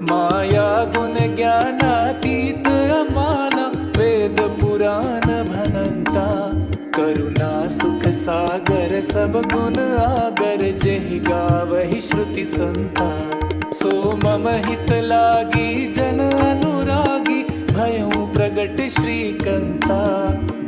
माया गुण ज्ञानातीत अमाना, वेद पुराण भनंता। करुणा सुख सागर सब गुण आगर, जेहि गावहि श्रुति संता। सो मम हित लागी जन अनुरागी, भयउ प्रगट श्रीकंता।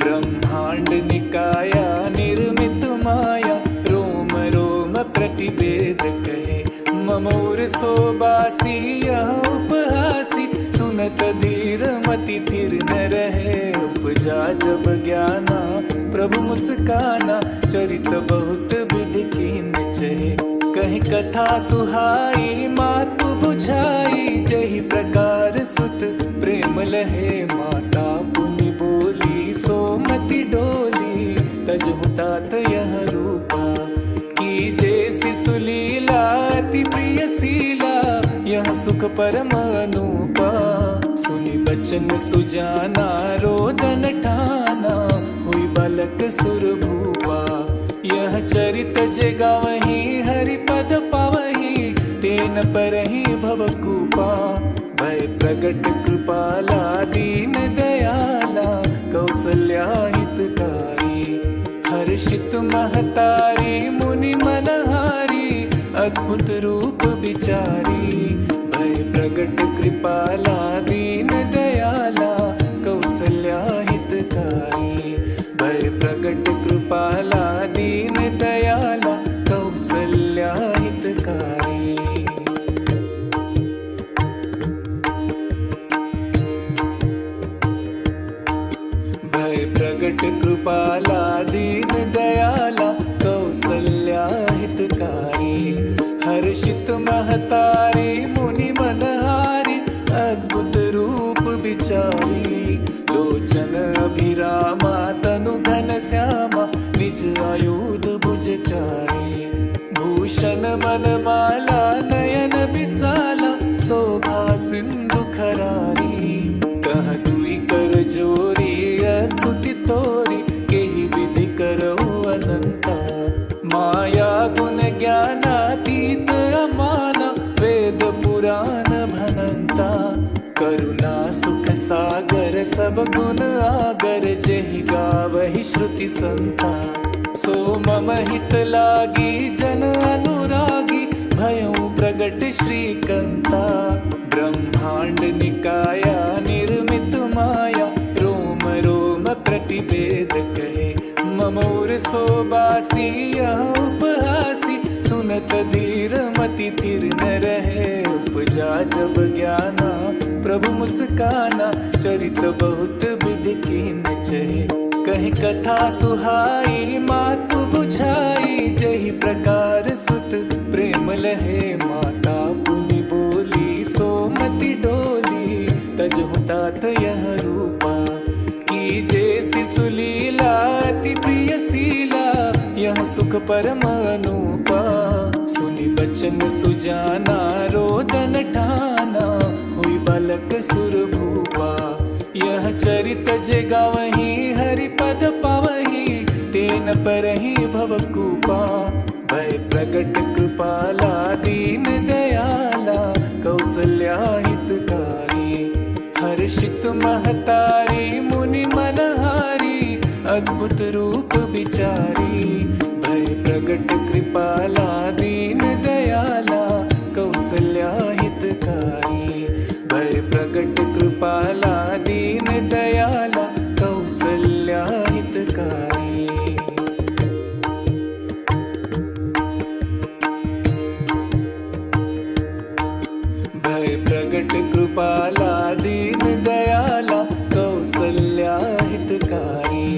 ब्रह्मांड निकाया निर्मित माया, रोम रोम प्रतिवेद कहे। ममोर सोबासी यह उपहासी, सुनत धीर मति थिर न रहे। उपजा जब ज्ञाना प्रभु मुस्काना, चरित बहुत विधि कीन चहे। कहीं कथा सुहाई मातु बुझाई, जही प्रकार सुत प्रेम लहे। माता पुनि बोली सोमति डोली, तजहु तात यह रूपा। कीजे शिशु लीला अति प्रिय शीला, यह सुख परम अनूपा। सुनि बचन सुजाना रोदन ठाना, हुई बालक सुर भूपा। यह चरित जे गावहि हरि पद पावहि, तेन परहि भवकूपा। भय प्रगट कृपाला दीन दयाला, कौसल्या हितकारी। हर्षित महतारी मुनि मनहारी, अद्भुत रूप विचारी। भय प्रगट कृपाला दीन दयाला, कौसल्या हितकारी। भय प्रगट कृपाला दीन दयाला, कौसल्या हितकारी। भय प्रगट कृपाला दीन दयाला, कौसल्या हितकारी। हर्षित महतारी मुनि मनहारी, अद्भुत रूप विचारी। लोचन अभिरामा तनु घन श्यामा, निज आयुध भुज चारी। भूषण मनमाला नयन विशाला, शोभा सिंधु खरारी। कह दुई कर जोरी स्तुति तोरी, केहि विधि करहु अनंता। माया गुण ज्ञानातीत अमाना, वेद पुराण भनंता। करुणा सुख सागर सब गुण आगर, जेहि गावहि श्रुति संता। सो मम हित लागी जन अनुरागी, भयउ प्रगट श्रीकंता। ब्रह्मांड निकाया निर्मित माया, रोम रोम प्रतिवेद कहे। ममोर सोबासी यह उपहासी, सुनत धीर मति थिर न रहे। उपजा जब ज्ञाना प्रभु मुस्काना, चरित बहुत विधि कीन चहे। कहीं कथा सुहाई मातु बुझाई, जही प्रकार सुत प्रेम लहे। माता पुनि बोली सोमति डोली, तजहु तात यह रूपा। कीजे शिशु लीला अति प्रिय शीला, यह सुख परम अनूपा। सुनि बचन सुजाना रोदन ठाना, हुई बालक सुर भूपा। यह चरित जे गावहि हरि पद पावहि, तेन परहि भवकूपा। भय प्रगट कृपाला दीन दयाला, कौसल्या हितकारी। हर्षित महतारी मुनि मनहारी, अद्भुत रूप विचारी। भय प्रगट कृपाला दीन दयाला, कौसल्या हितकारी। भय प्रगट कृपाला दीन दयाला, कौसल्या हितकारी। भय प्रगट कृपाला दीन दयाला, कौसल्या हितकारी।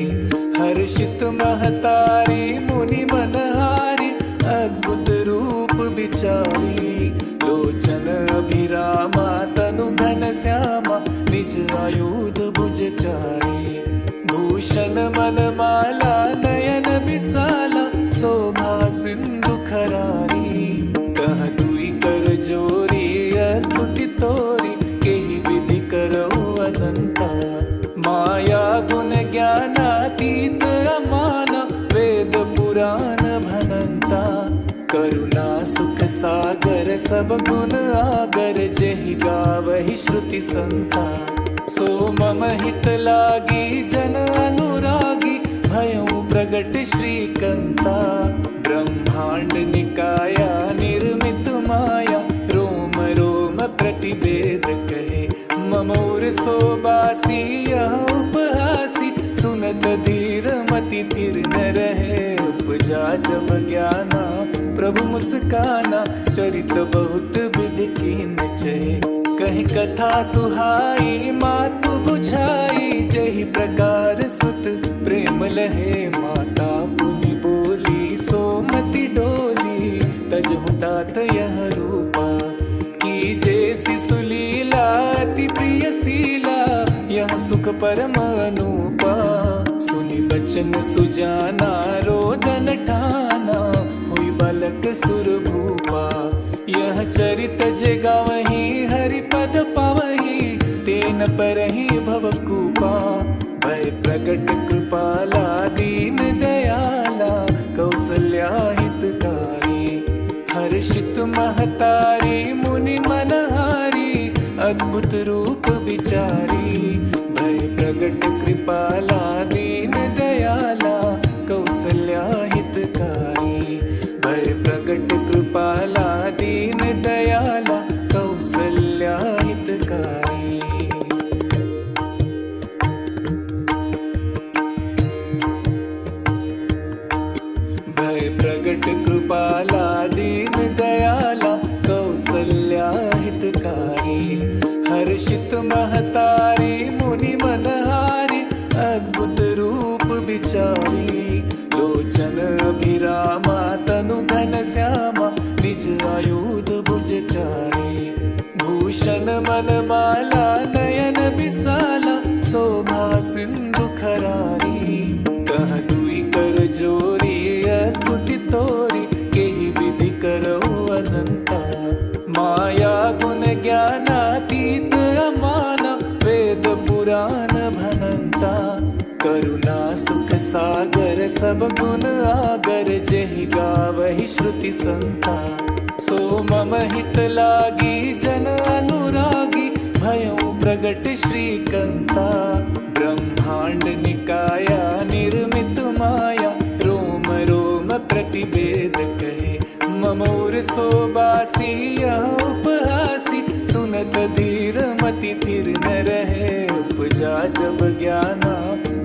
हर्षित महतारी मुनि मनहारी, अद्भुत रूप विचारी। लोचन अभिरामा तनु घन श्यामा, निज आयुध भुज चारी। भूषण मनमाला नयन विशाला, शोभा सिंधु खरारी। कह दुई कर जोरी स्तुति तोरी, केहि विधि करहु अनंता। माया गुण ज्ञानातीत अमाना, वेद पुराण करुणा सुख सागर सब गुण आगर, जेहि गा श्रुति संता। सो मम हित लागी जन अनुरागी भयउ प्रगट श्रीकंता। ब्रह्मांड निकाया निर्मित माया रोम रोम प्रतिवेद कहे। ममोर सोबासी यह उपहासी सुनत धीर मति थिर न रहे। उपजा जब ज्ञाना प्रभु मुस्काना चरित बहुत विधि कीन चहे। कहीं कथा सुहाई मातु बुझाई जही प्रकार सुत प्रेम लहे। माता पुनि बोली सोमति डोली तजहु तात यह रूपा। कीजे शिशु लीला अति प्रिय शीला यह सुख परम अनूपा। सुनि बचन सुजाना रोदन ठाना हुई बालक सुर भूपा। यह चरित जे गावहीं हरि पद पावहीं तेन परहीं भवकूपा। भय प्रगट कृपाला दीन दयाला कौसल्या हितकारी। हर्षित महतारी मुनि मनहारी अद्भुत रूप विचारी। भय प्रगट कृपाला दीन दयाला कौसल्या हितकारी। भय प्रगट कृपाला दीन दयाला कौसल्या हितकारी। भय प्रगट कृपाला दीन दयाला कौसल्या हितकारी। हर्षित महतारी मुनि मनहारी अद्भुत रूप विचारी। लोचन अभिरामा तनु घन श्यामा निज आयुध भुजचारी। भूषण मनमाला नयन विशाला शोभा सिंधु खरारी। कह दुई कर जोरी स्तुति तोरी केहि विधि करौ अनंता। माया गुण ज्ञानातीत अमाना वेद पुराण भनंता। करुणा सुख सागर सब गुण आगर जेहि गावहि श्रुति संता। सो मम हित लागी जन अनुरागी भयउ प्रगट श्रीकंता। ब्रह्मांड निकाया निर्मित माया रोम रोम प्रतिवेद कहे। ममोर सोबासी यह उपहासी सुनत धीर मति थिर न रहे। उपजा जब ज्ञाना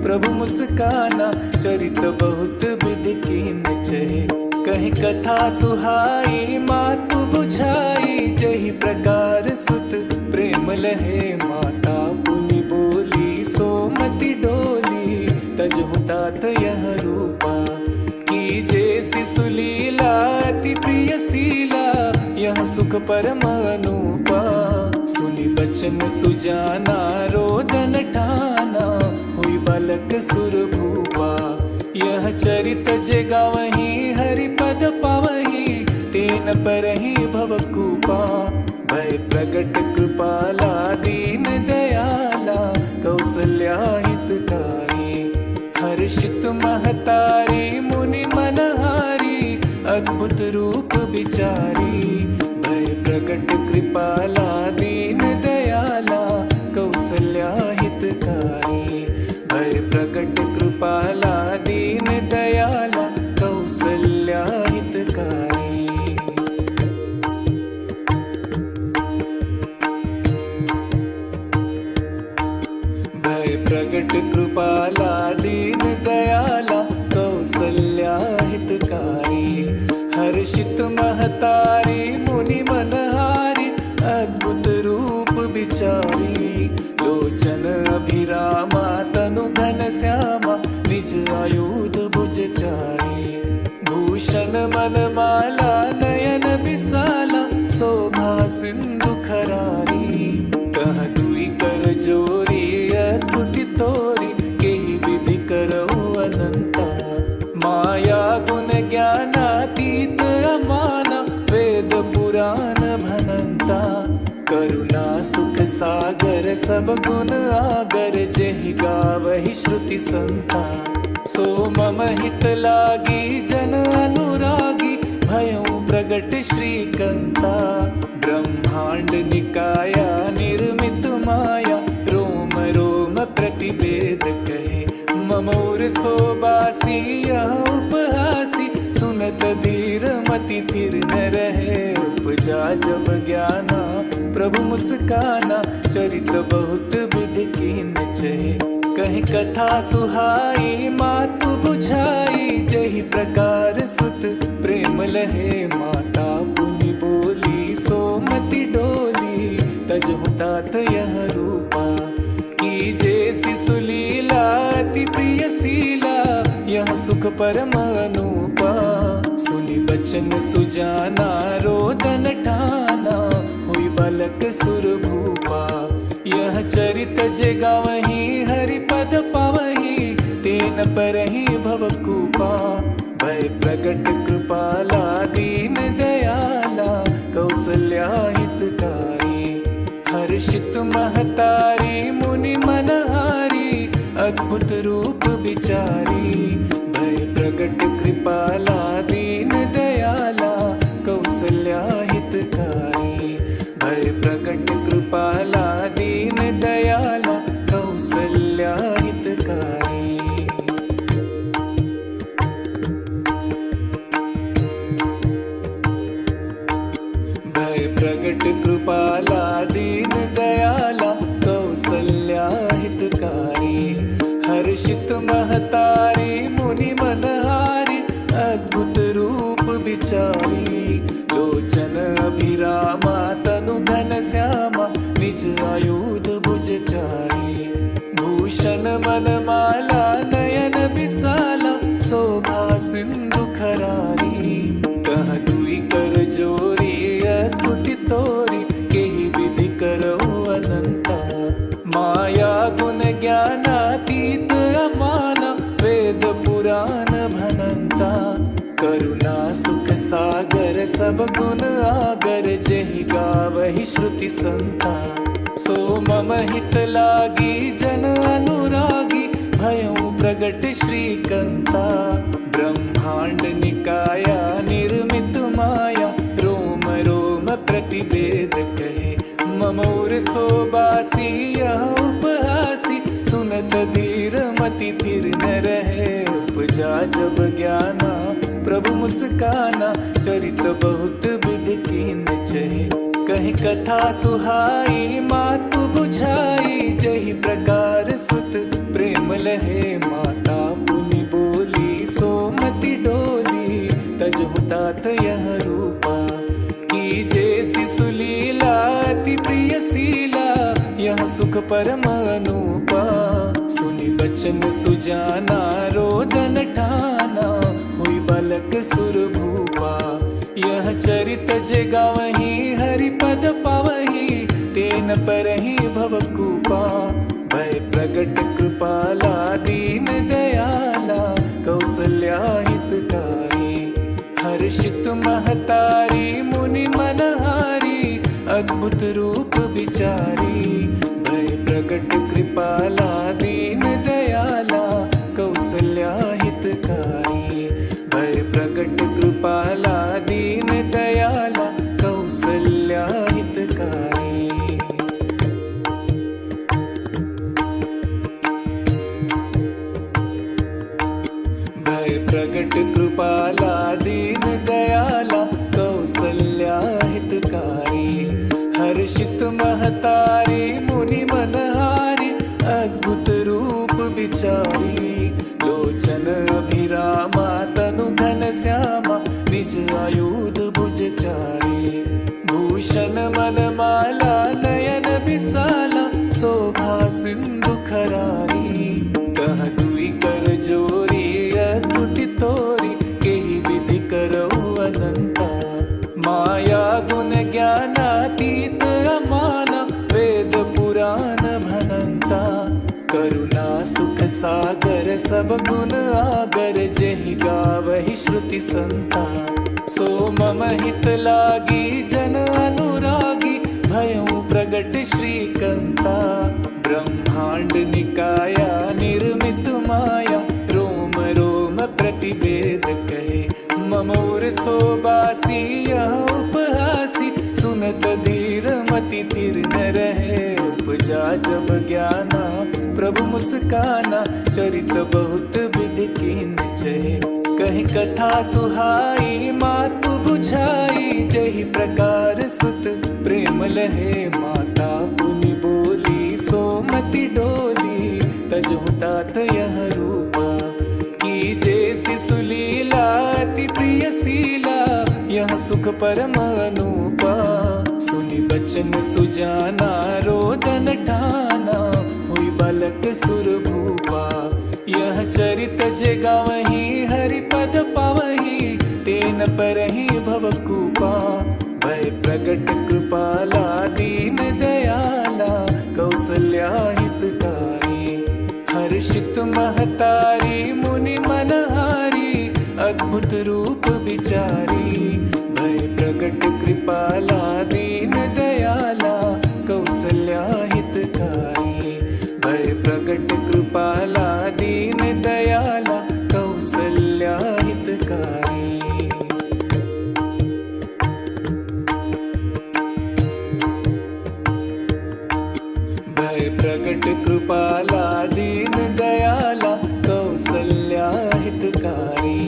प्रभु मुस्काना चरित बहुत विधि कीन चहे। कहीं कथा सुहाई मातु बुझाई जही प्रकार सुत प्रेम लहे। माता पुनि बोली सोमति डोली तजहु तात यह रूपा। कीजे शिशु लीला अति प्रिय शीला यह सुख परम अनूपा। सुनि बचन सुजाना रोदन ठाना हुई बालक सुर भूपा। यह चरित जे गावहीं हरि पद पावहीं तेन परहीं भवकूपा। भय प्रगट कृपाला दीन दयाला कौसल्या हितकारी। हर्षित महतारी मुनि मनहारी अद्भुत रूप विचारी। भय प्रगट कृपाला दीन दयाला कौसल्या हितकारी। भय प्रगट कृपाला दीन दयाला कौसल्या हितकारी। भय प्रगट कृपाला दीन दयाला कौसल्या हितकारी। हर्षित महतारी मुनि मनहारी अद्भुत रूप विचारी। लोचन अभिरामा तनु घन श्यामा निज आयुध भुजचारी। भूषण मनमाला नयन विशाला शोभा सिंधु खरारी। कह दुई कर जोरी स्तुति तोरी केहि विधि करौ अनंता। माया गुण ज्ञानातीत अमाना वेद पुराण भनंता। करुणा सुख सागर सब गुण आगर जेहि गावहि श्रुति संता। सो मम हित लागी जन अनुरागी भयउ प्रगट श्रीकंता। ब्रह्मांड निकाया निर्मित प्रतिवेद कहे। ममोर सोबासी यह उपहासी, सुनत धीर मति थिर न रहे। उपजा जब ज्ञाना प्रभु मुस्काना, चरित बहुत विधि कीन चहे। कहीं कथा सुहाई मातु बुझाई, जही प्रकार सुत प्रेम लहे। माता पुनि बोली सोमति डोली, तजहु तात यह रूपा। कीजे शिशुलीला अति प्रिय शीला, यह सुख परम अनूपा। सुनि बचन सुजाना रोदन ठाना, हुई बालक सुर भूपा। यह चरित जे गावहीं हरि पद पावहीं, तेन परहीं भवकूपा। भय प्रगट कृपाला दीन दयाला, कौसल्या हितकारी। हर्षित महतारी मुनि मनहारी, अद्भुत रूप विचारी। भय प्रगट कृपाला दीन दयाला, कौसल्या हितकारी। भय प्रगट कृपाला दीन दयाला, कौसल्या हितकारी। भय प्रगट कृपाला दीन दयाला, कौसल्या हितकारी। हर्षित महतारी मुनि मनहारी, अद्भुत रूप विचारी। लोचन अभिरामा तनु घन श्यामा, निज आयुध भुजचारी। भूषण मनमाला नयन विशाला, शोभा सिंधु खरारी। कह दुई कर जोरी स्तुति तोरी, केहि विधि करऊ अनंता। माया गुण ज्ञानातीत अमाना, वेद पुराण भनंता। करुणा सुख सागर सब गुण आगर, जेहि गावहि श्रुति संता। सो मम हित लागी जन अनुरागी, भयउ प्रगट श्रीकंता। ब्रह्मांड निकाया निर्मित माया, रोम रोम प्रतिवेद कहे। ममोर सोबासी यह उपहासी, सुनत धीर मति थिर न रहे। उपजा जब ज्ञाना प्रभु मुस्काना, चरित बहुत विधि कीन चहे। कहीं कथा सुहाई मातु बुझाई, जही प्रकार सुत प्रेम लहे। माता पुनि बोली सोमति डोली, तजहु तात यह रूपा। कीजे शिशुलीला अति प्रिय शीला, यह सुख परम अनूपा। सुनि बचन सुजाना रोदन ठाना, हुई बालक सुर भूपा। यह चरित जे गावहीं हरि पद पावहीं, तेन परहीं भवकूपा। भय प्रगट कृपाला दीन दयाला, कौसल्या हितकारी। हर्षित महतारी मुनि मनहारी, अद्भुत रूप विचारी। भय प्रगट कृपाला दीन दयाला, कौसल्या हितकारी। भय प्रगट कृपाला दीन दयाला, कौसल्या हितकारी। भय प्रगट कृपाला दीन दयाला, कौसल्या हितकारी। हर्षित महतारी मुनि मनहारी, अद्भुत रूप विचारी। लोचन अभिरामा तनु घन श्यामा, निज आयुध भुजचारी। भूषण मनमाला नयन विशाला, शोभा सिंधु खरारी। कह दुई कर जोरी स्तुति तोरी, केहि विधि करऊ अनंता। माया गुण ज्ञानातीत अमाना, वेद पुराण भनंता। करुणा सुख सागर सब गुण आगर, जेहि गावहि श्रुति संता। सो मम हित लागी जन अनुरागी, भयउ प्रगट श्रीकंता। ब्रह्मांड निकाया निर्मित माया, रोम रोम प्रतिवेद कहे। ममोर सोबासी यह उपहासी, सुन सुनत धीर मति थिर न रहे। उपजा जब ज्ञाना प्रभु मुस्काना, चरित बहुत विधि कीन चहे। कहीं कथा सुहाई मातु बुझाई, जही प्रकार सुत प्रेम लहे। माता पुनि बोली सोमति डोली, तजहु तात यह रूपा। की जैसी सुलीला अति प्रिय शीला, यह सुख परम अनूपा। सुनि बचन सुजाना रोदन ठाना, हुई बालक सुर भूपा। यह चरित जे गावहीं हरि पद पावहीं, तेन परहि भवकूपा। भय प्रगट कृपाला दीन दयाला, कौसल्या हितकारी। हर्षित महतारी मुनि मनहारी, अद्भुत रूप विचारी। भय प्रगट कृपाला दीन दयाला, कौसल्या हितकारी। भय प्रगट कृपाला दीन दयाला, कौसल्या हितकारी। भय प्रगट कृपाला दीन दयाला, कौसल्या हितकारी।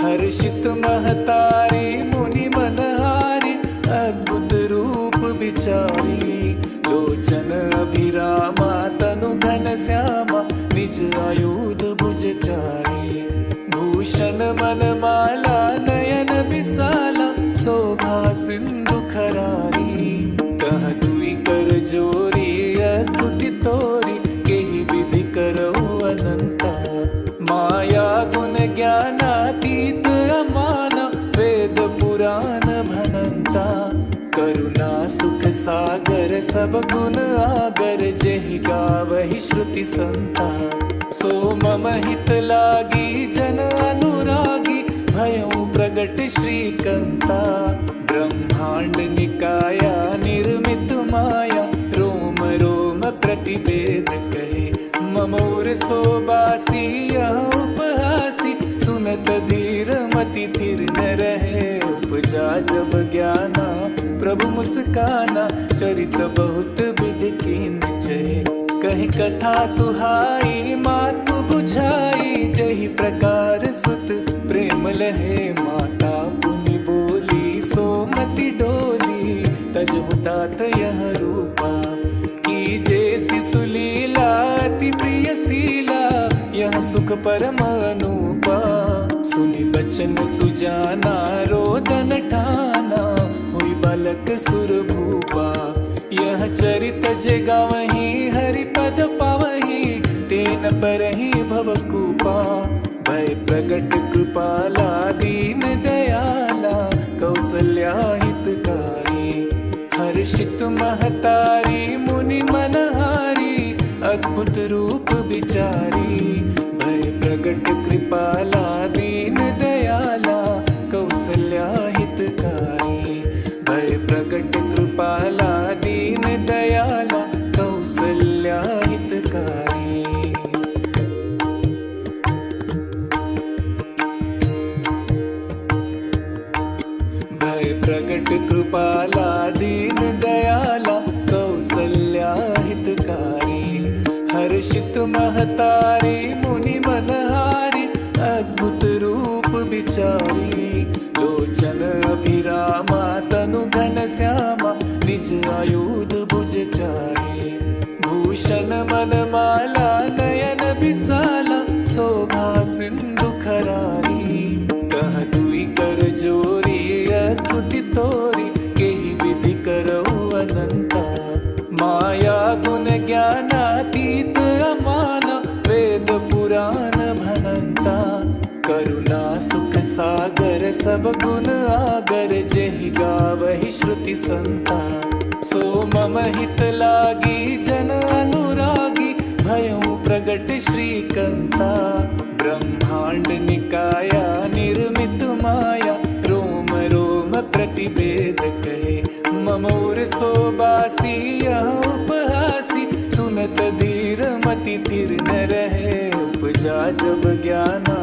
हर्षित महतारी मुनि मनहारी, अद्भुत रूप विचारी। लोचन अभिरामा तनु घन श्यामा, निज आयुध भुज चारी। भूषण मनमाला नयन विशाला, शोभा सिंधु खरारी। कह दुई कर जोरी स्तुति तोरी, केहि विधि करऊ अनंता। माया गुण ज्ञानातीत अमाना, वेद पुराण भनंता। करुणा सुख सागर सब गुण आगर, जेहि गावहि श्रुति संता। सो मम हित लागी जन अनुरागी, भयउ प्रगट श्रीकंता। ब्रह्मांड निकाया निर्मित माया, रोम रोम प्रतिवेद कहे। ममोर सोबासी यह उपहासी, सुनत धीर मति थिर न रहे। उपजा जब ज्ञाना प्रभु मुस्काना, चरित बहुत विधि कीन चहे। कहीं कथा सुहाई मातु बुझाई, जही प्रकार सुत प्रेम लहे। माता पुनि बोली सोमति डोली, तजहु तात यह रूपा। की जैसी सुलीला अति प्रिय शीला, यह सुख परम अनूपा। सुनि बचन सुजाना रोदन ठाना, हुई बालक सुर भूपा। यह चरित जे गावहीं हरि पद पावहीं, तेन परहि भवकूपा। भय प्रगट कृपाला दीन दयाला, कौसल्या हितकारी। हर्षित महतारी मुनि मनहारी, अद्भुत रूप विचारी। भय प्रगट कृपाला दीन दयाला, कौसल्या हितकारी। भय प्रगट कृपाला दीन दयाला, कौसल्या हितकारी। भय प्रगट कृपाला दीन दयाला, कौसल्या हितकारी। हर्षित महतारी मुनि मनहारी, अद्भुत रूप विचारी। लोचन अभिरामा तनु घन श्यामा, निज आयुध भुज चारी। भूषण मनमाला नयन विशाला, शोभा सिंधु खरारी। कह दुई कर जोरी स्तुति तोरी, केहि विधि करऊ अनंता। माया गुण ज्ञानातीत अमाना, वेद पुराण भनंता। करुणा सुख सागर सब गुण आगर, जेहि गावहि श्रुति संता। सो मम हित लागी जन अनुरागी, भयउ प्रगट श्रीकंता। ब्रह्मांड निकाया निर्मित माया, रोम रोम प्रतिवेद कहे। ममोर सोबासी यह उपहासी, सुनत धीर मति थिर न रहे। उपजा जब ज्ञाना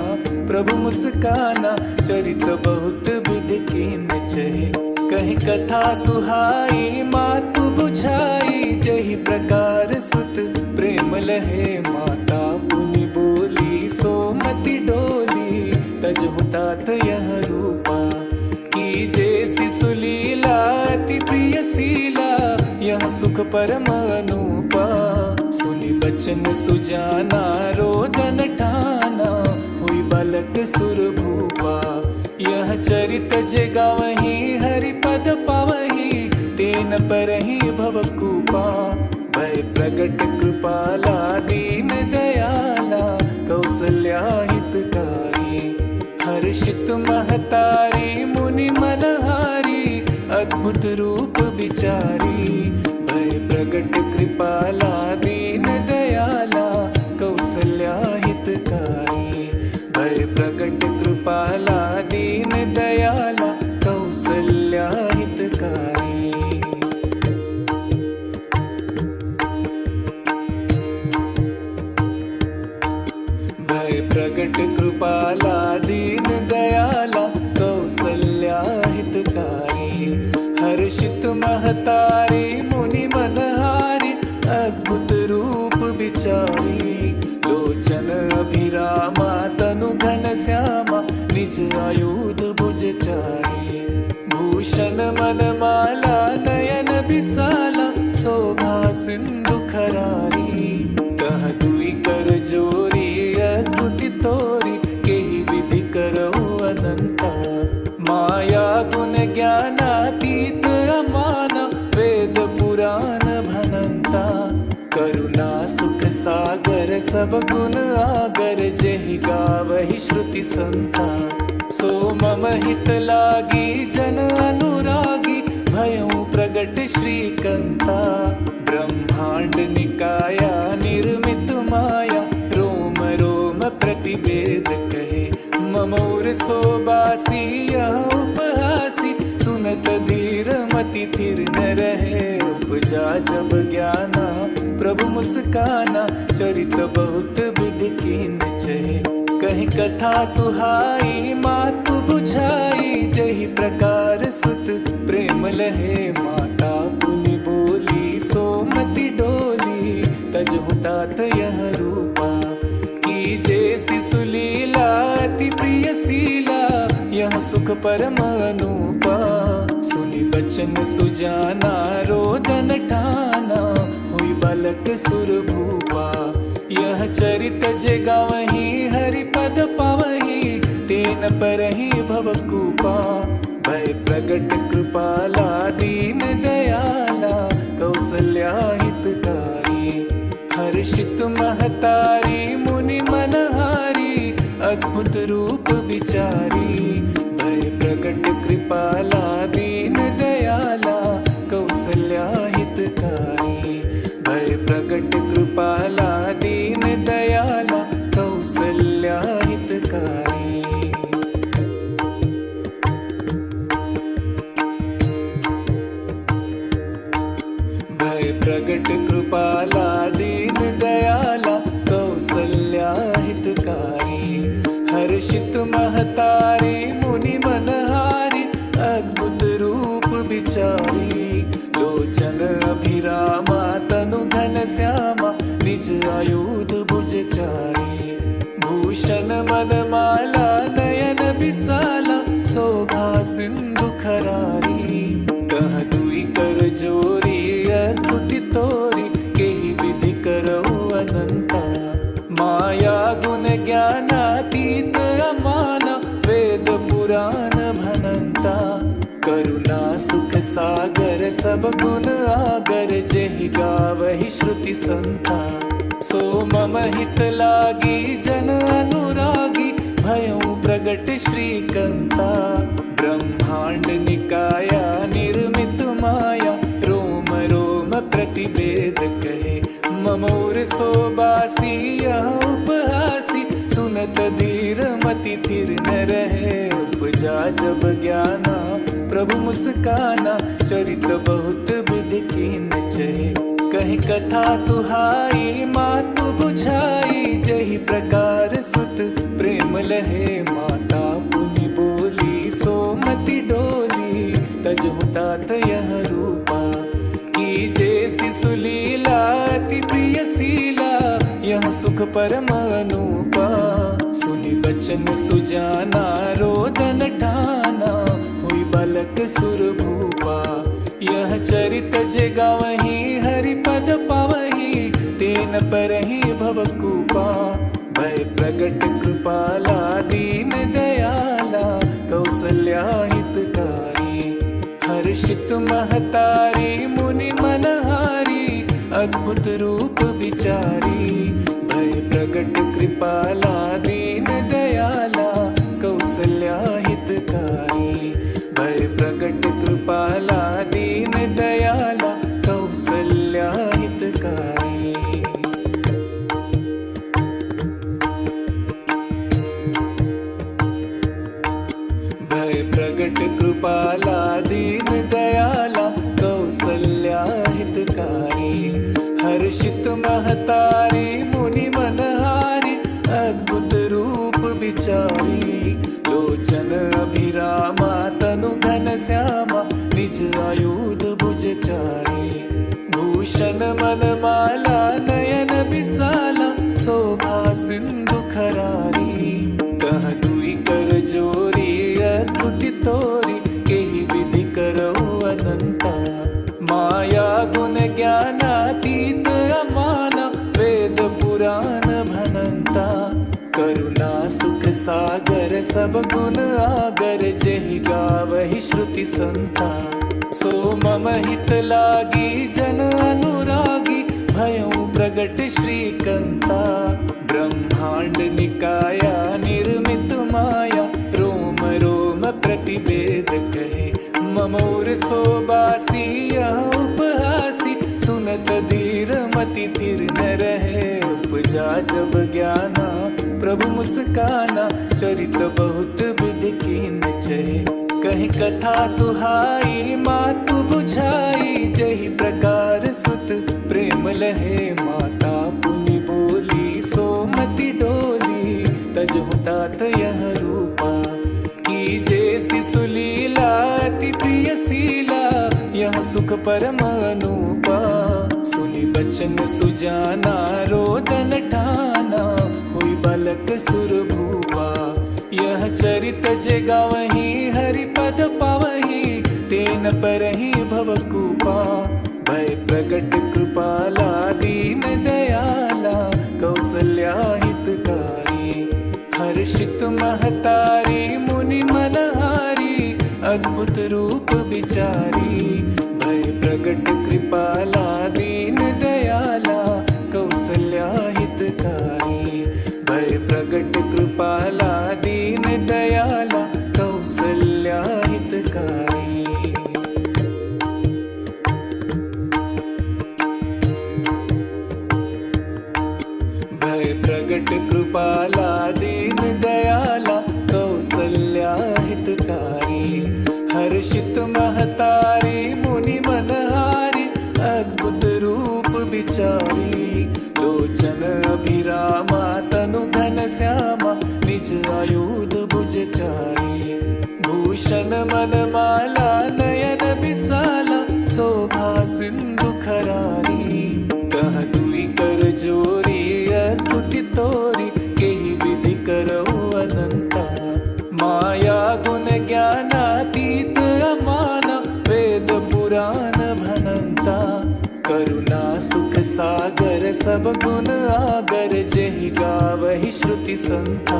प्रभु मुस्काना, चरित बहुत विधि कीन चहे। कहीं कथा सुहाई मातु बुझाई, जही प्रकार सुत प्रेम लहे माता पुनि बोली, सोमति डोली तजहु तात यह रूपा, की जैसी सुलीला अति प्रिय सीला, यह सुख परम अनूपा, सुनि बचन सुजाना रोदन ठाना, हुई बालक सुर भूपा, यह चरित जगावही हरि पद पावही, तेन परहि भवकूपा, भय प्रगट कृपाला दीन दयाला, कौसल्या हितकारी, हर्षित महतारी मुनि मनहारी, अद्भुत रूप विचारी, भय प्रगट कृपाला दीन दयाला, कौसल्या हितकारी, भय प्रगट कृपाला दीन दयाला, कौसल्या हितकारी। भय प्रगट कृपाला दीन दयाला, कौसल्या हितकारी, हर्षित महतारी मुनि मनहारी, अद्भुत रूप विचारी, लोचन अभिरामा तनु घन श्यामा, निज आयुध भुज चारी, भूषण मनमाला नयन विशाला, शोभा सिंधु खरारी, कह दुई कर जोरी स्तुति तोरी, केहि विधि करहु अनंता, माया गुण ज्ञानातीत अमाना, वेद पुराण भनंता, करुणा सुख सागर सब गुण आगर, जेहि गावहि श्रुति संता, सो मम हित लागी जन अनुरागी, भयउ प्रगट श्रीकंता, ब्रह्मांड निकाया निर्मित माया, रोम रोम प्रतिवेद कहे, ममोर सोबासी यह उपहासी, सुनत धीर मति थिर न रहे, उपजा जब ज्ञाना प्रभु मुस्काना, चरित बहुत विधि कीन चहे, कहीं कथा सुहाई मातु बुझाई, जही प्रकार सुत प्रेम लहे माता पुनि बोली, सोमति डोली तजहु तात यह रूपा, की जैसी सुलीला अति प्रिय सीला, यह सुख परम अनूपा, सुनि बचन सुजाना रोदन ठाना, हुई बालक सुर भूपा, यह चरित जगावही हरि पद पावही, तेन परहि भवकूपा, भय प्रगट कृपाला दीन दयाला, कौसल्या हितकारी, हर्षित महतारी मुनि मनहारी, अद्भुत रूप विचारी, भय प्रगट कृपाला दीन दयाला, कौसल्या हितकारी, भय प्रगट कृपाला दीन दयाला, कौसल्या हितकारी। भय प्रगट कृपाला दीन दयाला, कौसल्या हितकारी, हर्षित महतारी मुनि मनहारी, अद्भुत रूप विचारी, लोचन अभिरामा तनु घन श्यामा, निज आयुध भुज चारी, भूषण मनमाला नयन विशाला, शोभा सिंधु खरारी, कह दुई कर जोरी स्तुति तोरी, केहि विधि करहु अनंता, माया गुण ज्ञानातीत अमाना, वेद पुराण भनंता, करुणा सुख सागर सब गुण आगर, जेहि गावहि श्रुति संता, सो मम हित लागी जन अनुरागी, भयउ प्रगट श्रीकंता, ब्रह्मांड निकाया निर्मित माया, रोम रोम प्रतिवेद कहे, ममोर सोबासी यह उपहासी, सुनत धीर मति थिर न रहे, उपजा जब ज्ञाना प्रभु मुस्काना, चरित बहुत विधि कीन चहे, कहीं कथा सुहाई मातु बुझाई, जही प्रकार सुत प्रेम लहे माता पुनि बोली, सोमति डोली तजहु तात यह रूपा। कीजे सुलीला अति प्रिय सीला, यह सुख परम अनूपा। सुनि बचन सुजाना रोदन ठाना, हुई बालक सुर भूपा। यह चरित जे गावही हरि पद पावही, तेन परहि भवकूपा। भय प्रगट कृपाला दीन दयाला, कौसल्या हितकारी। हर्षित महतारी मुनि मनहारी, अद्भुत रूप विचारी। भय प्रगट कृपाला दीन दयाला, कौसल्या हितकारी। भय प्रगट कृपाला दीन दयाला, कौसल्या हितकारी। भय प्रगट कृपाला दीन दयाला, कौसल्या हितकारी। हर्षित महतारी मुनि मनहारी, अद्भुत रूप विचारी। लोचन अभिरामा तनु घन श्यामा, निज आयुध भुजचारी। भूषण मनमाला नयन विशाला, शोभा सिंधु खरारी। कह दुई कर जोरी स्तुति तोरी, केहि विधि करौ अनंता। माया गुण ज्ञानातीत अमाना, वेद पुराण भनंता। करुणा सुख सागर सब गुण आगर, जेहि गावहि श्रुति संता। सो मम हित लागी जन अनुरागी, भयउ प्रगट श्रीकंता। ब्रह्मांड निकाया निर्मित माया, रोम रोम प्रतिवेद कहे। ममोर सोबासी यह उपहासी, सुनत धीर मति थिर न रहे। उपजा जब ज्ञाना प्रभु मुस्काना, चरित बहुत विधि कीन चहे। कहीं कथा सुहाई मातु बुझाई, जही प्रकार सुत प्रेम लहे। माता पुनि बोली सोमति डोली, तजहु तात यह रूपा। कीजे सुलीला अति प्रिय सीला, यह सुख परम अनूपा। सुनि बचन सुजाना रोदन ठाना, हुई बालक सुर भूपा। यह चरित जे गावही हरि पद पावही, तेन परहि भवकूपा। भय प्रगट कृपाला दीन दयाला, कौसल्या हितकारी। हर्षित महतारी मुनि मनहारी, अद्भुत रूप विचारी। भय प्रगट कृपाला दीन दयाला, कौसल्या हितकारी। भय प्रगट कृपाला दीन दयाला, कौसल्या हितकारी। भय प्रगट कृपाला दीन दयाला, कौसल्या हितकारी। हर्षित महतारी मुनि मनहारी, अद्भुत रूप विचारी। लोचन अभिरामा तनु घन श्यामा, निज आयुध भुजचारी। भूषण मनमाला नयन विशाला, शोभा सिंधु खरारी। कह दुई कर जोरी स्तुति तोरी, केहि विधि करौ अनंता। माया गुण ज्ञानातीत अमाना, वेद पुराण भनंता। करुणा सुख सागर सब गुण आगर, जेहि गावहि श्रुति संता।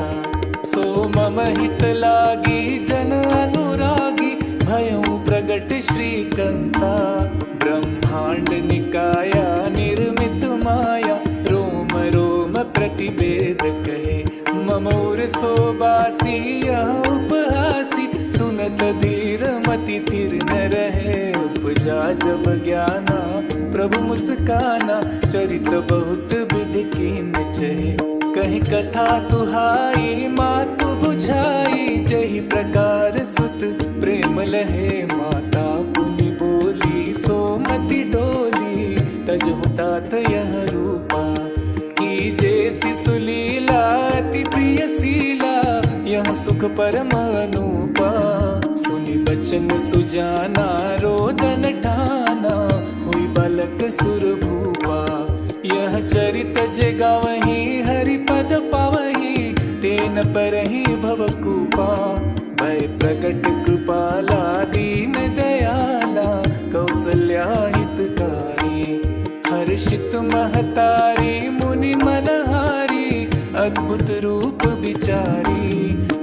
सो मम हित लागी जन अनुरागी, भयउ प्रगट श्रीकंता। ब्रह्मांड निकाया निर्मित माया, रोम रोम प्रतिवेद कहे। ममोर सोबासी यह उपहासी, सुनत धीर मति थिर न रहे। उपजा जब ज्ञाना प्रभु मुस्काना, चरित बहुत विधि कीन चहे। कहीं कथा सुहाई मातु बुझाई, जही प्रकार सुत प्रेम लहे। माता पुनि बोली सोमति डोली, तजहु तात यह रूपा। कीजे सुलीला अति प्रिय सीला, यह सुख परम अनूपा। सुनि सुनि बचन सुजाना रोदन ठाना, हुई बालक सुर भूपा। यह चरित जे गावही हरि पद पावही, तेन परहि भवकूपा। भय प्रगट कृपाला दीन दयाला, कौसल्या हितकारी। हर्षित महतारी मुनि मनहारी, अद्भुत रूप विचारी।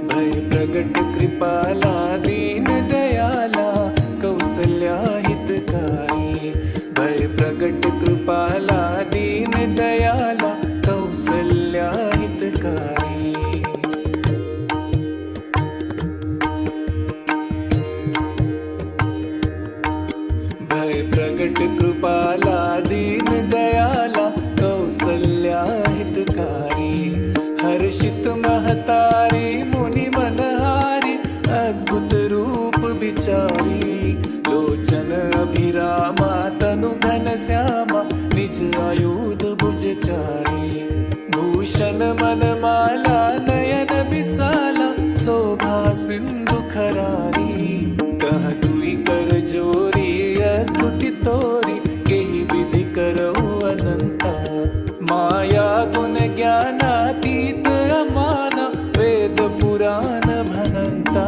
भय प्रगट कृपाला दीन दयाला, कौसल्या हितकारी। भय प्रगट कृपाला दीन दयाला, कौसल्या हितकारी। भय प्रगट कृपाला दीन दयाला, कौसल्या हितकारी। हर्षित महतारी मुनि मनहारी, अद्भुत रूप विचारी। लोचन अभिरामा तनु घन श्यामा, निज आयुध भुजचारी। भूषण मनमाला नयन विशाला, शोभा सिंधु खरारी। कह दुई कर जोरी स्तुति तोरी, केहि विधि करहु अनंता। माया गुण ज्ञानातीत अमाना, वेद पुराण भनंता।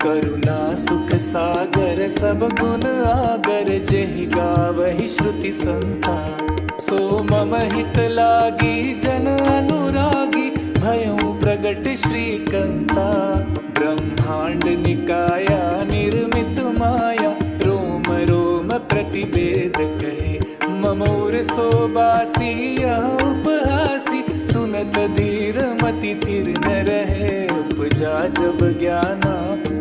करुणा सुख सागर सब गुण आगर, जेहि गावहि श्रुति संता। सो मम हित लागी जन अनुरागी, भयउ प्रगट श्रीकंता। ब्रह्मांड निकाया निर्मित माया, रोम रोम प्रतिवेद कहे। ममोर सोबासी यह उपहासी, सुनत धीर मति थिर न रहे। उपजा जब ज्ञाना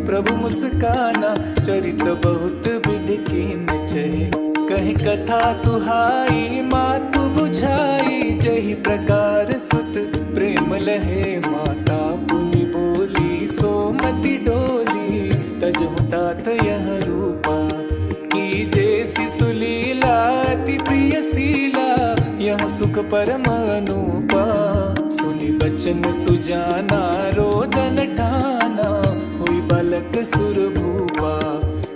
प्रभु मुस्काना, चरित बहुत विधि कीन चहे। कहीं कथा सुहाई मातु बुझाई, जही प्रकार सुत प्रेम लहे। माता पुनि बोली सोमति डोली, तजहु तात यह रूपा। कीजे शिशु लीला अति प्रिय शीला, यह सुख परम अनूपा। सुनि बचन सुजाना रोदन ठाना, हुई बालक सुर भूपा।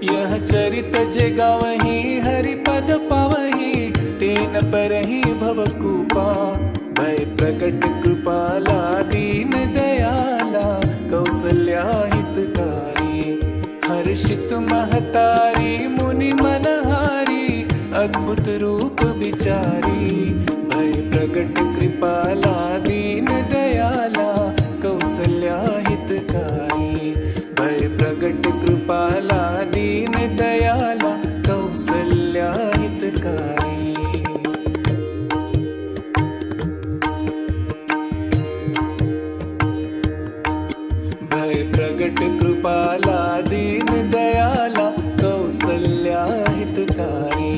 यह चरित जे गावही हरि पद पावही, तेन परहि भवकूपा। भय प्रगट कृपाला दीन दयाला, कौसल्या हितकारी। हर्षित महतारी मुनि मनहारी, अद्भुत रूप विचारी। भय प्रगट कृपाला दीन दयाला, कौसल्या हितकारी। भय प्रगट कृपाला दीन दयाला, कौसल्या हितकारी। भय प्रगट कृपाला दीन दयाला, कौसल्या हितकारी।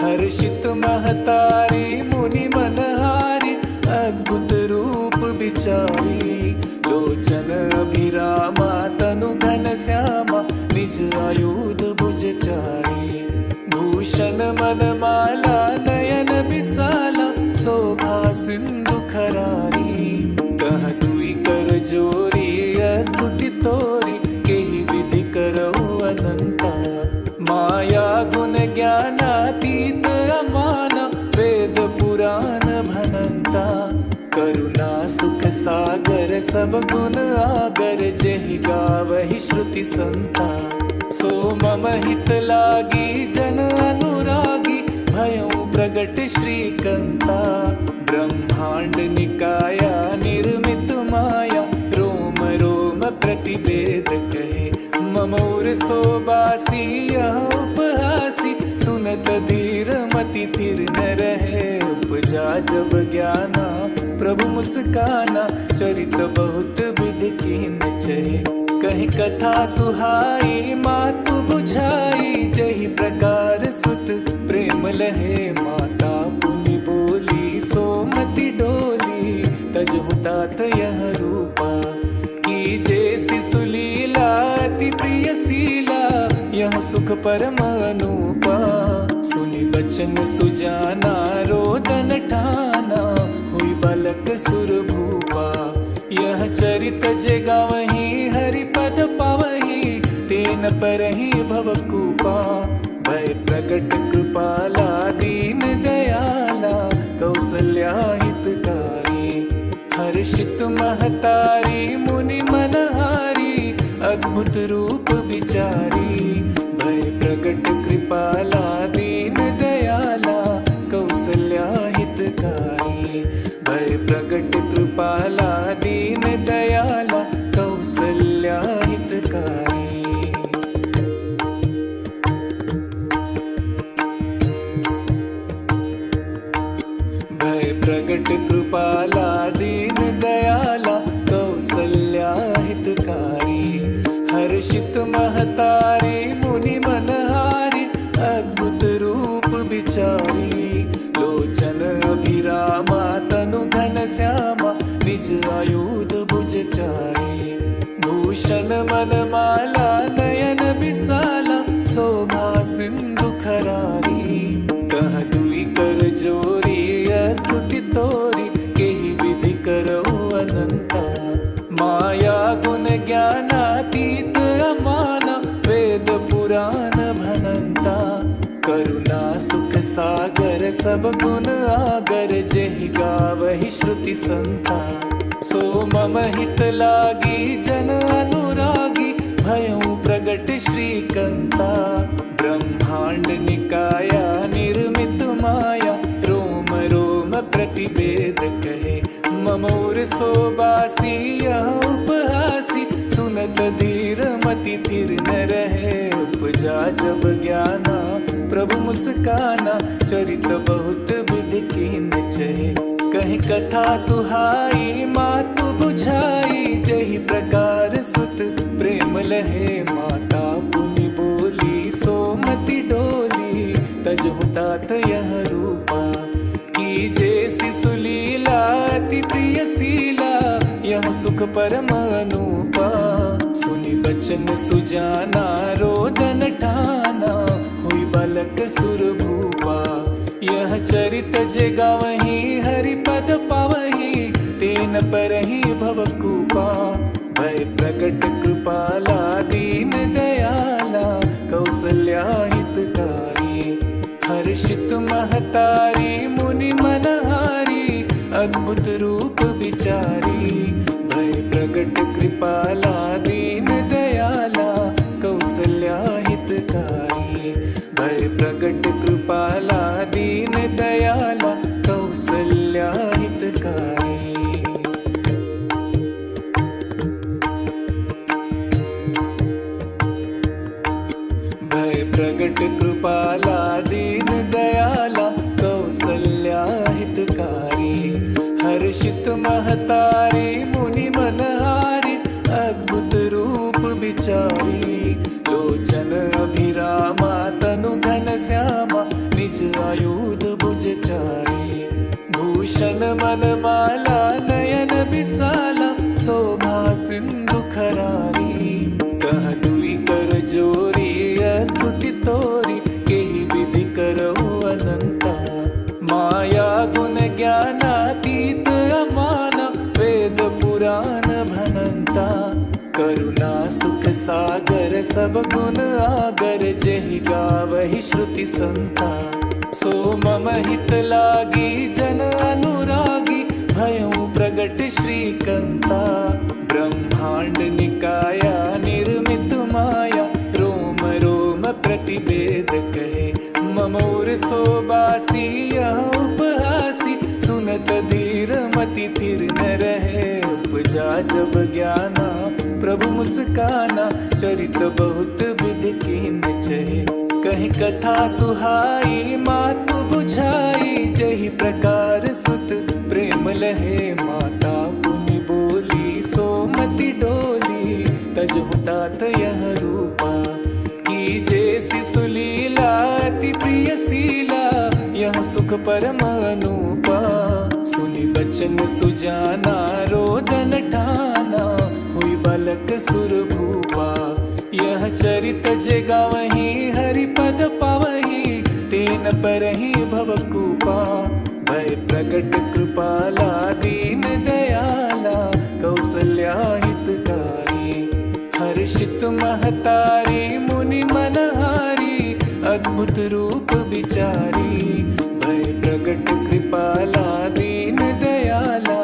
हर्षित महतारी मुनि मनहारी, अद्भुत रूप विचारी। लोचन अभिरामा तनु घन श्यामा, निज आयुध भुजचारी। भूषण मनमाला नयन विशाला, शोभा सिंधु खरारी। कह दुई कर जोरी स्तुति तोरी, केहि विधि करहु अनंता। माया गुण ज्ञानातीत अमाना, वेद पुराण भनंता। करुणा सुख सागर सब गुण आगर, जेहि गावहि श्रुति संता। सो मम हित लागी जन अनुरागी, भयउ प्रगट श्रीकंता। ब्रह्मांड निकाया निर्मित माया, रोम रोम प्रतिवेद कहे। ममोर सोबासी यह उपहासी, सुनत धीर मति थिर न रहे। उपजा जब ज्ञाना प्रभु मुस्काना, चरित बहुत विधि कीन चहे। कहीं कथा सुहाई मातु बुझाई, जही प्रकार सुत प्रेम लहे। माता पुनि बोली सोमति डोली, तजहु तात यह रूपा। कीजे शिशु लीला अति प्रिय शीला, यह सुख परम अनूपा। सुनि बचन सुजाना रोदन ठाना, हुई बालक सुर भूपा। यह चरित जे गावही हरि पद पावही, तेन तेन परहि भवकूपा। भय प्रगट कृपाला दीन दयाला कौसल्या हितकारी। हर्षित महतारी मुनि मनहारी अद्भुत रूप विचारी। भय प्रगट कृपाला दीन दयाला कौसल्या हितकारी। भय प्रगट कृपाला दीन दयाला कौसल्या हितकारी। भय प्रगट कृपाला दीन दयाला कौसल्या हितकारी। हर्षित महतारी मुनि मनहारी अद्भुत रूप विचारी। लोचन अभिरामा तनु घन श्यामा निज आयुध भुजचारी। भूषण मनमाला नयन विशाला शोभा सिंधु खरारी। कह दुई कर जोरी स्तुति तोरी केहि विधि करौ अनंता। माया गुण ज्ञानातीत अमाना वेद पुराण भनंता। करुणा सुख सागर सब गुण आगर जेहि गावहि श्रुति संता। सो मम हित लागी जन अनुरागी भयउ प्रगट श्रीकंता। ब्रह्मांड निकाया निर्मित माया रोम रोम प्रतिवेद कहे। ममोर सोबासी यह उपहासी सुनत धीर मति थिर न रहे। उपजा जब ज्ञाना प्रभु मुस्काना चरित बहुत विधि कीन चहे। कहीं कथा सुहाई मातु बुझाई जही प्रकार सुत प्रेम लहे। माता पुनि बोली सोमति डोली तजहु तात यह रूपा। कीजे शिशु लीला अति प्रिय शीला यह सुख परम अनूपा। सुनि बचन सुजाना रोदन ठाना हुई बालक सुर भूपा। यह चरित जे गावहि हरि पद पावहि तेन परहि भवकूपा। भय प्रगट कृपाला दीन दयाला कौसल्या हितकारी। हर्षित महतारी मुनि मनहारी अद्भुत रूप विचारी। भय प्रगट कृपाला दीन दयाला कौसल्या हितकारी। भय प्रगट कृपाला दीन दयाला कौसल्या हितकारी। भय प्रगट कृपाला दीन दयाला कौसल्या हितकारी। हर्षित महतारी मुनि मनहारी अद्भुत रूप विचारी। लोचन अभिरामा तनु घन श्यामा निज आयुध भुजचारी। भूषण मनमाला नयन विशाला शोभा सिंधु खरारी। कह दुई कर जोरी स्तुति तोरी केहि विधि करौ अनंता। माया गुण ज्ञानातीत अमाना वेद पुराण भनंता। करुणा सुख सागर सब गुण आगर जेहि गावहि श्रुति संता। सो मम हित लागी जन अनुरागी भयउ प्रगट श्रीकंता। ब्रह्मांड निकाया निर्मित माया रोम रोम प्रतिवेद कहे। ममोर सोबासी यह उपहासी सुनत धीर मति थिर न रहे। उपजा जब ज्ञाना प्रभु मुस्काना चरित बहुत विधि कीन चहे। कहीं कथा सुहाई मातु बुझाई जही प्रकार सुत प्रेम लहे। माता पुनि बोली सोमति डोली तजहु तात यह रूपा। कीजे शिशु लीला अति प्रिय शीला यह सुख परम अनूपा। सुनि बचन सुजाना रोदन ठाना हुई बालक सुर भूपा। यह चरित जे गावहि हरि पद पावहि तेन परहि भवकूपा। भय प्रगट कृपाला दीन दयाला कौसल्या हितकारी। हर्षित महतारी अद्भुत रूप विचारी, भय प्रगट कृपाला दीन दयाला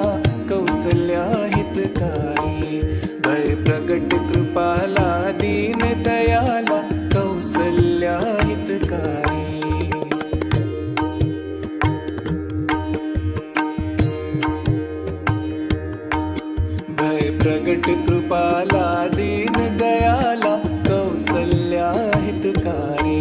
कौसल्या हितकारी, भय प्रगट कृपाला दीन दयाला कौसल्या हितकारी। भय प्रगट कृपाला दीन दयाला कौसल्या हितकारी,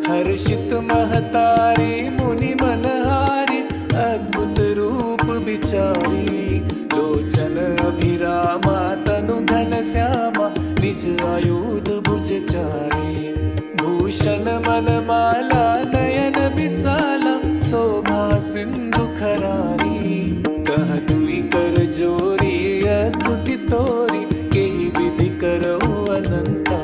हर्षित महतारी मुनि मनहारी अद्भुत रूप विचारी, लोचन अभिरामा तनु घन श्यामा निज आयुध भुजचारी, भूषण मनमाला नयन विशाला शोभा सिंधु खरारी, कह दुई कर जोरी स्तुति तोरी केहि विधि करऊ अनंता,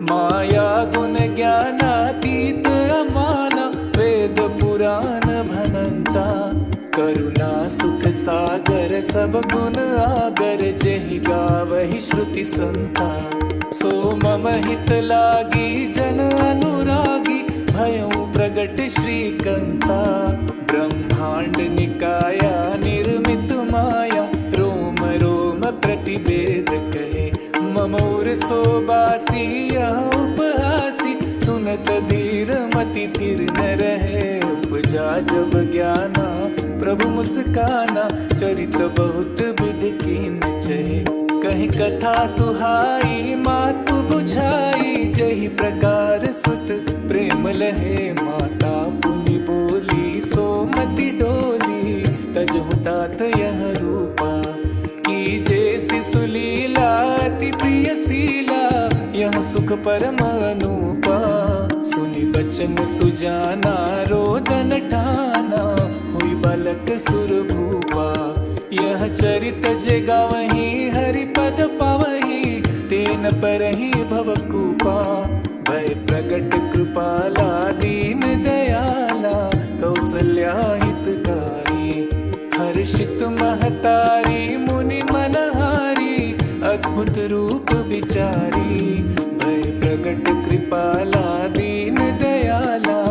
माया गुण ज्ञानातीत अमाना वेद पुराण भनंता, करुणा सुख सागर सब गुण आगर जेहि गावहि श्रुति संता, सो मम हित लागी जन अनुरागी भयउ प्रगट श्रीकंता, ब्रह्मांड निकाया निर्मित माया रोम रोम प्रतिवेद कहे, ममोर सोबासी उपहासी सुनत धीर मति थिर न रहे, उपजा जब ज्ञाना प्रभु मुस्काना चरित बहुत विधि कीन चहे, कहीं कथा सुहाई मातु बुझाई जही प्रकार सुत प्रेम लहे, माता पुनि बोली सोमति डोली तजहु तात यह रूपा, कीजे शिशुलीला अति प्रिय शीला यह सुख परम अनूपा, सुनि बचन सुजाना रोदन ठाना हुई बालक सुर भूपा, यह चरित जे गावहीं हरि पद पावहीं तेन परहीं भवकूपा, भय प्रगट कृपाला दीन दयाला कौसल्या हितकारी, हर्षित महतारी मुनि मनहारी अद्भुत रूप विचारी, भय प्रगट कृपाला दीन दयाला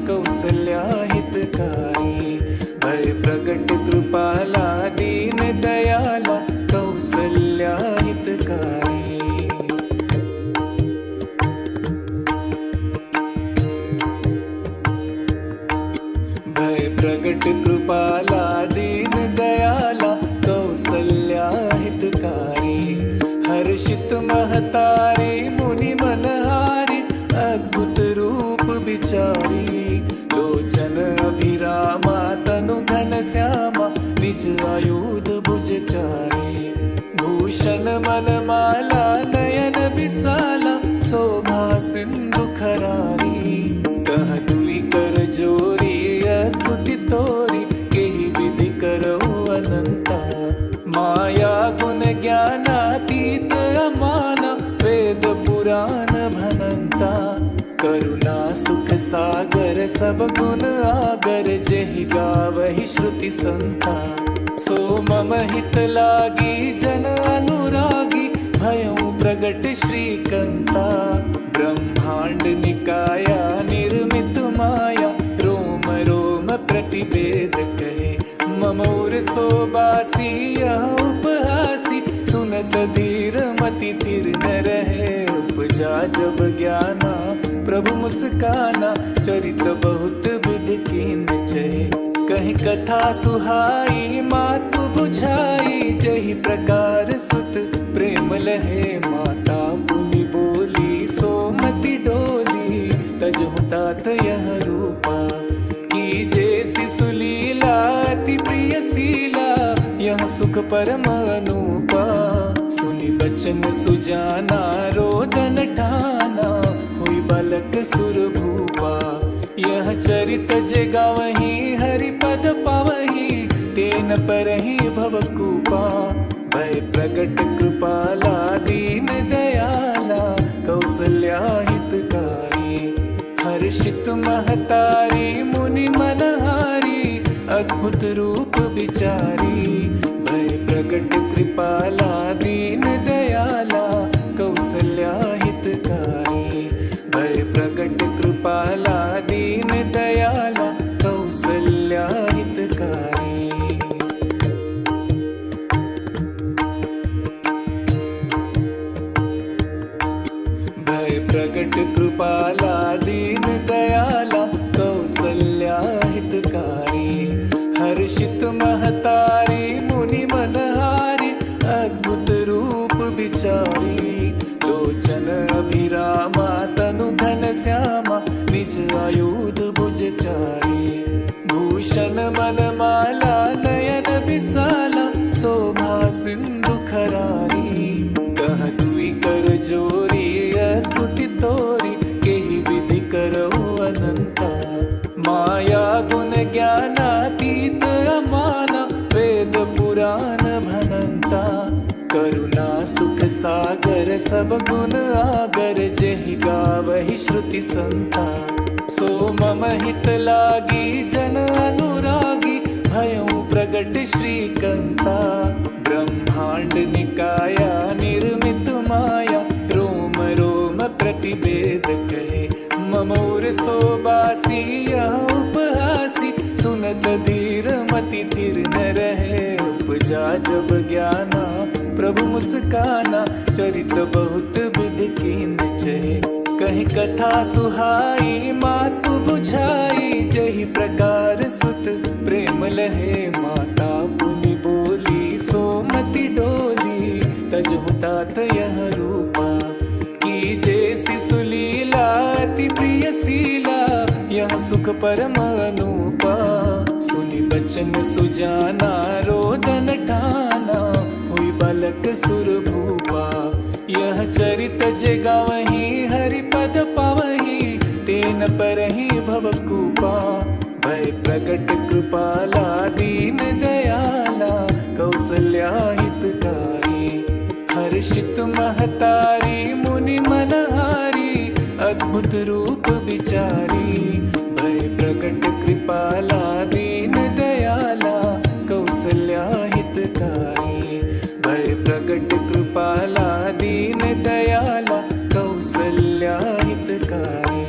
कौसल्या हितकारी, भय प्रगट कृपाला दीन दयाला कौसल्या हितकारी। भय प्रगट कृपाला दीन दयाला कौसल्या हितकारी, हर्षित महतारी मुनि मनहारी अद्भुत रूप विचारी, लोचन अभिरामा तनु घन श्यामा निज आयुध भुजचारी, भूषण मनमाला नयन विशाला शोभा सिंधु खरारी, कह दुई कर जोरी स्तुति तोरी केहि विधि करऊ अनंता, माया गुण ज्ञानातीत अमाना वेद पुराण भनंता, करुणा सुख सागर सब गुण आगर जेहि गावहि श्रुति संता, सो मम हित लागी जन अनुरागी भयउ प्रगट श्रीकंता, ब्रह्मांड निकाया निर्मित माया रोम रोम प्रतिवेद कहे, ममोर सोबासी उपहासी सुनत धीर मति थिर न रहे, उपजा जब ज्ञाना प्रभु मुस्काना चरित बहुत विधि कीन चहे, कहीं कथा सुहाई मातु बुझाई जही प्रकार सुत प्रेम लहे, माता पुनि बोली सोमति डोली तजहु तात यह रूपा, कीजे शिशुलीला अति प्रिय शीला यह सुख परम अनूपा, सुनि बचन सुजाना रोदन ठाना हुई बालक सुर भूपा, यह चरित जे गावहीं हरि पद पावहीं तेन परहीं भवकूपा, भय प्रगट कृपाला दीन दयाला कौसल्या हितकारी, हर्षित महतारी मुनि मनहारी अद्भुत रूप विचारी, भय प्रगट कृपाला दीन दयाला कौसल्या हितकारी, भय प्रगट कृपा कृपाला दीन दयाला कौसल्या हितकारी। भय प्रगट कृपाला दीन दयाला कौसल्या हितकारी। हर्षित महतारी मुनि मनहारी अद्भुत रूप विचारी। लोचन अभिरामा तनु धन श्यामा निज आयुध भुजचारी। भूषण मनमाला नयन विशाला शोभा सिंधु खरारी। कह दुई कर जोरी स्तुति तोरी केहि विधि करहु अनंता। माया गुण ज्ञानातीत अमाना वेद पुराण भनंता। करुणा सुख सागर सब गुण आगर जेहि गावहि श्रुति संता। सो मम हित लागी जन अनुरागी भयउ प्रगट श्रीकंता। ब्रह्मांड निकाया निर्मित माया रोम रोम प्रतिवेद कहे। ममोर सोबासी उपहासी सुनत धीर मति थिर न रहे। उपजा जब ज्ञाना प्रभु मुस्काना चरित बहुत विधि कीन चहे। कहीं कथा सुहाई मातु बुझाई जही प्रकार सुत प्रेम लहे। माता पुनि बोली सोमति डोली तजहु तात यह रूपा। की जैसी सुलीला अति प्रिय शीला यह सुख परम अनूपा। सुनि बचन सुजाना रोदन ठाना हुई बालक सुर भूपा। यह चरित जगावहि हरि पद पावहि तेन परहि भवकूपा। भय प्रगट कृपाला दीन दयाला कौसल्या हितकारी। हर्षित महतारी मुनि मनहारी अद्भुत रूप विचारी। भय प्रगट कृपाला दीन दयाला कौसल्या हितकारी। भय प्रगट कृपाला दीन दयाला कौसल्या हितकारी।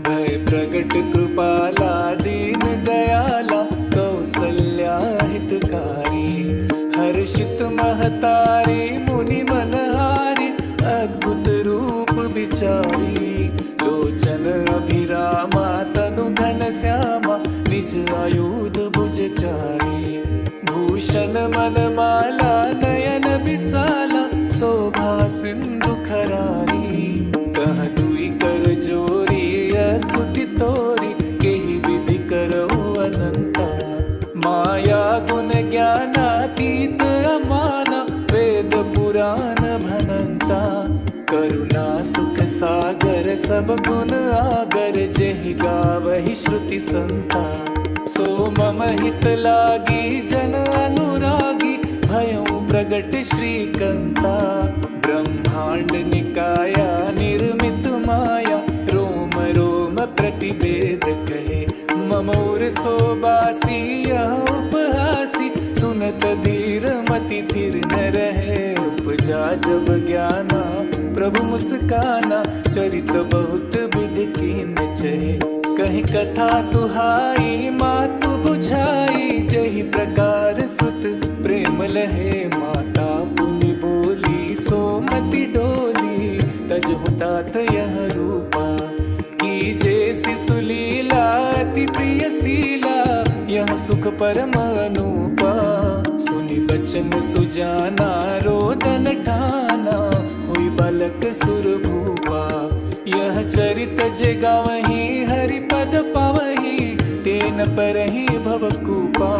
भय प्रगट कृपाला दीन दयाला कौसल्या हितकारी। हर्षित महतारी मुनि मनहारी अद्भुत रूप विचारी। लोचन अभिरामा तनु धन श्यामा निज आयुध भुजचारी। भूषण मनमाला नयन विशाला शोभा सिंधु खरारी। कह दुई कर जोरी स्तुति तोरी केहि विधि करहु अनंता। माया गुण ज्ञानातीत अमाना वेद पुराण भनंता। करुणा सुख सागर सब गुण आगर जेहि गावहि श्रुति संता। सो मम हित लागी जन अनुरागी भयउ प्रगट श्रीकंता। ब्रह्मांड निकाया निर्मित माया रोम रोम प्रतिवेद कहे। ममोर सोबासी उपहासी सुनत धीर मति थिर न रहे। उपजा जब ज्ञाना प्रभु मुस्काना चरित बहुत विधि कीन चहे। कहीं कथा सुहाई मातु बुझाई जही प्रकार सुत प्रेम लहे। माता पुनि बोली सोमति डोली तजहु तात यह रूपा। की जैसी सुलीला अति प्रिय शीला यह सुख परम अनूपा। सुनि बचन सुजाना रोदन ठाना हुई बालक सुर भूपा। यह चरित जगावहि हरि पद पावहि तेन परहि भवकूपा।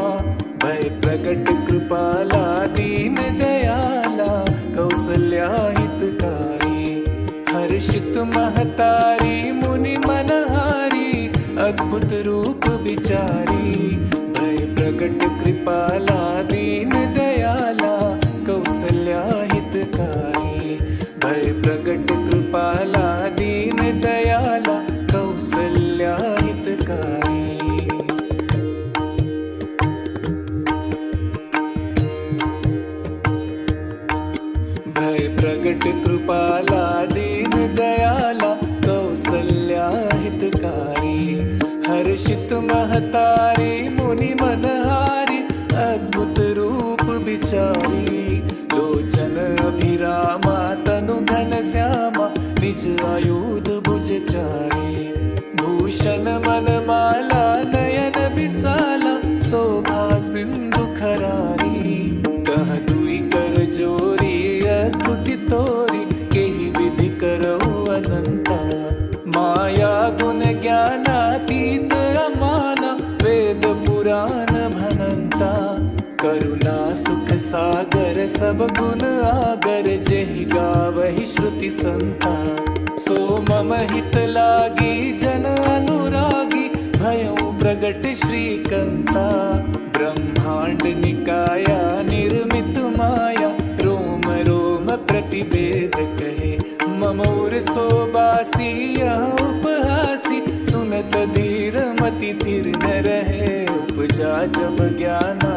भय प्रगट कृपाला दीन दयाला कौसल्या हितकारी। हर्षित महतारी मुनि मनहारी अद्भुत रूप विचारी। भय प्रगट कृपाला दीन दयाला कौसल्या हितकारी। भय प्रगट कृपाला दीन दयाला कौसल्या हितकारी। भुजचारी। भूषण मनमाला नयन बिसाला शोभा सिंधु खरारी। कह दुई कर जोरी स्तुति तोरी केहि विधि करहु अनंता। माया गुण ज्ञानातीत अमाना वेद पुराण भनंता। करुणा सुख सागर सब गुण आगर जेहि गावहि श्रुति संता। सो मम हित लागी जन अनुरागी भयउ प्रगट श्रीकंता। ब्रह्मांड निकाया निर्मित माया रोम रोम प्रतिवेद कहे। मम उर सोबासी यह उपहासी सुनत धीर मति धीर न रहे। उपजा जब ज्ञाना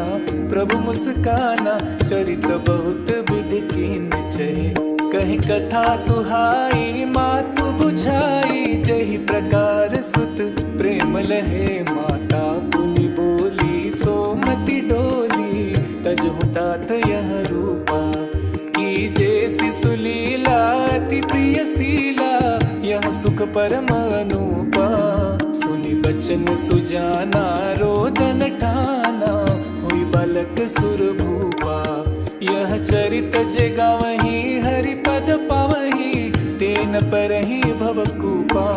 प्रभु मुस्काना चरित बहुत विधि कीन चहे। कहीं कथा सुहाई मातु बुझाई जही प्रकार सुत प्रेम लहे। माता पुनि बोली सोमति डोली तजहु तात यह रूपा। कीजे शिशु लीला अति प्रिय शीला यह सुख परम अनूपा। सुनि बचन सुजाना रोदन ठाना हुई बालक सुर भूपा। यह चरित जे गावहीं हरि पद पावहीं तेन परहीं भवकूपा।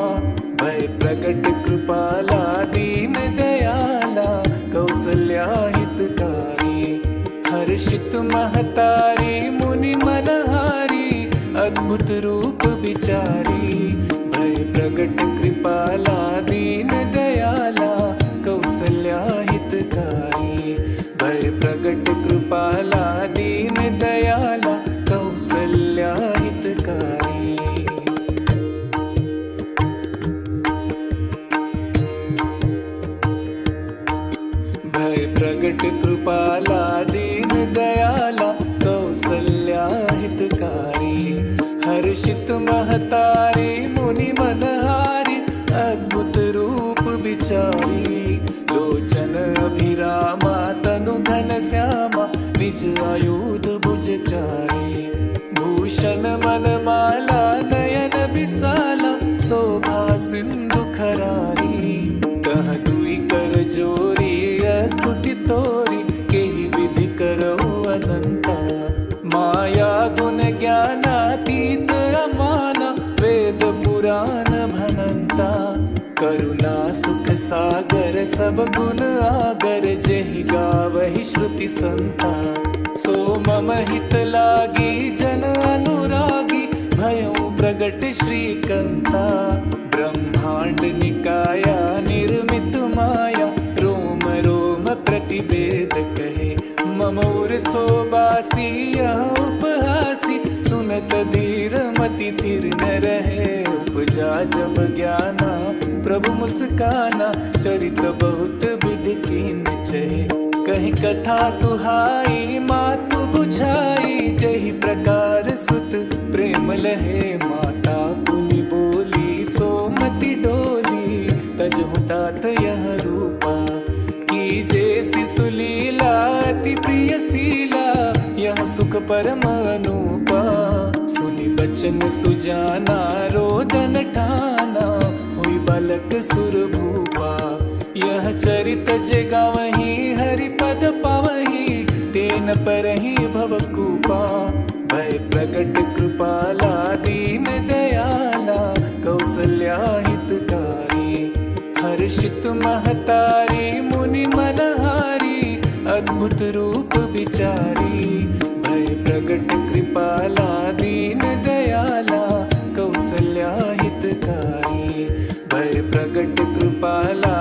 भय प्रगट कृपाला दीन दयाला कौसल्या हितकारी। हर्षित महतारी मुनि मनहारी अद्भुत रूप विचारी। भय प्रगट कृपाला दीन दयाला कौसल्या हितकारी। भय प्रगट कृपाला दीन दयाला कौसल्या हितकारी। भय प्रगट कृपाला दीन दयाला कौसल्या हितकारी। हर्षित महतारी मुनि मनहारी अद्भुत रूप विचारी। लोचन अभिरामा तनु घन श्यामा निज आयुध भुजचारी। भूषण मनमाला नयन बिसाला शोभा सिंधु खरारी। कह दुई कर जोरी स्तुति तोरी केहि विधि करहु अनंता। माया गुण ज्ञानातीत अमाना वेद पुराण भनंता। करुणा सुख सागर सब गुण आगर जेहि गावहि श्रुति संता। सो मम हित लागी जन अनुरागी भयउ प्रगट श्रीकंता। ब्रह्मांड निकाया निर्मित माया रोम रोम प्रतिवेद कहे। मम उर सोबासी यह उपहासी सुनत धीर मति धीर न रहे। उपजा जब ज्ञाना प्रभु मुस्काना चरित बहुत विधि कीन चहे। कहीं कथा सुहाई मातु बुझाई जही प्रकार सुत प्रेम लहे। माता पुनि बोली सोमति डोली तजहु तात यह रूपा। कीजे शिशु लीला अति प्रिय शीला यह सुख परम अनूपा। सुनि बचन सुजाना रोदन ठाना हुई बालक सुर भूपा। यह चरित जे गावहीं हरि पद पावहीं तेन परहीं भवकूपा। भय प्रगट कृपाला दीन दयाला कौसल्या हितकारी। हर्षित महतारी मुनि मनहारी अद्भुत रूप विचारी। भय प्रगट कृपाला दीन दयाला कौसल्या हितकारी। भय प्रगट कृपाला